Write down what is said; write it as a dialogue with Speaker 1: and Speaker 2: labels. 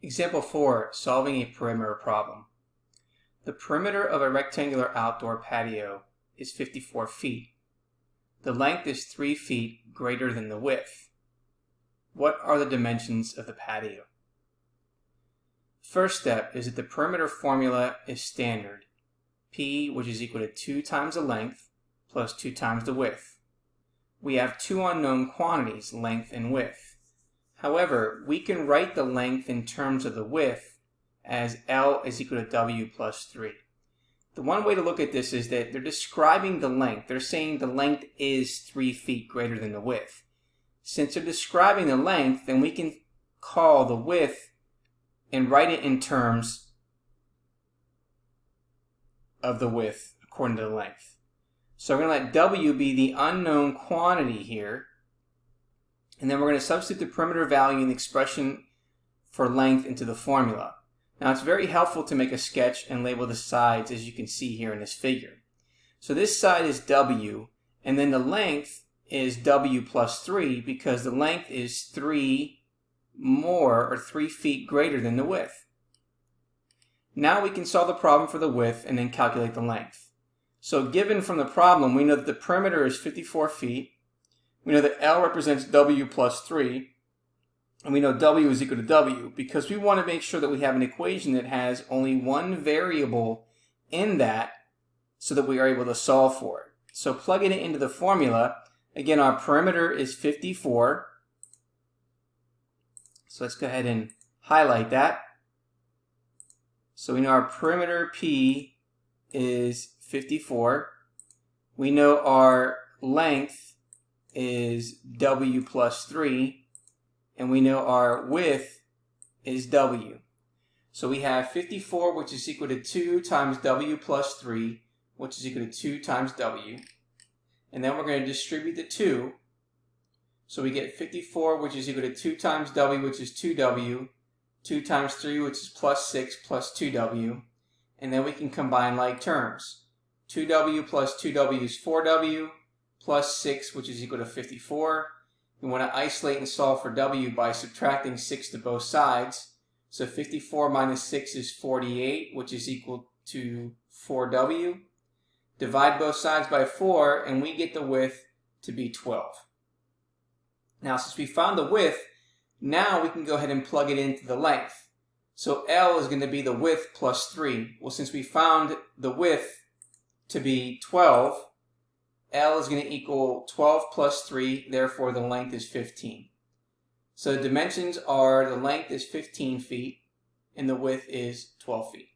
Speaker 1: Example 4, solving a perimeter problem. The perimeter of a rectangular outdoor patio is 54 feet. The length is 3 feet greater than the width. What are the dimensions of the patio? First step is that the perimeter formula is standard. P, which is equal to 2 times the length plus 2 times the width. We have two unknown quantities, length and width. However, we can write the length in terms of the width as L is equal to W plus 3. The one way to look at this is that they're describing the length. They're saying the length is 3 feet greater than the width. Since they're describing the length, then we can call the width and write it in terms of the width according to the length. So we're going to let W be the unknown quantity here. And then we're going to substitute the perimeter value in the expression for length into the formula. Now it's very helpful to make a sketch and label the sides, as you can see here in this figure. So this side is W, and then the length is W plus 3 because the length is 3 feet greater than the width. Now we can solve the problem for the width and then calculate the length. So given from the problem, we know that the perimeter is 54 feet. We know that L represents W plus 3, and we know W is equal to W because we want to make sure that we have an equation that has only one variable in that so that we are able to solve for it. So plugging it into the formula, again, our perimeter is 54. So let's go ahead and highlight that. So we know our perimeter P is 54. We know our length is W plus 3, and we know our width is W. So we have 54, which is equal to 2 times W plus 3, which is equal to 2 times W. And then we're going to distribute the 2. So we get 54, which is equal to 2 times W, which is 2W, 2 times 3, which is plus 6, plus 2W. And then we can combine like terms. 2W plus 2W is 4W, plus 6, which is equal to 54. We want to isolate and solve for W by subtracting 6 to both sides. So 54 minus 6 is 48, which is equal to 4W. Divide both sides by 4, and we get the width to be 12. Now, since we found the width, now we can go ahead and plug it into the length. So L is going to be the width plus 3. Well, since we found the width to be 12, L is going to equal 12 plus 3, therefore the length is 15. So the dimensions are the length is 15 feet and the width is 12 feet.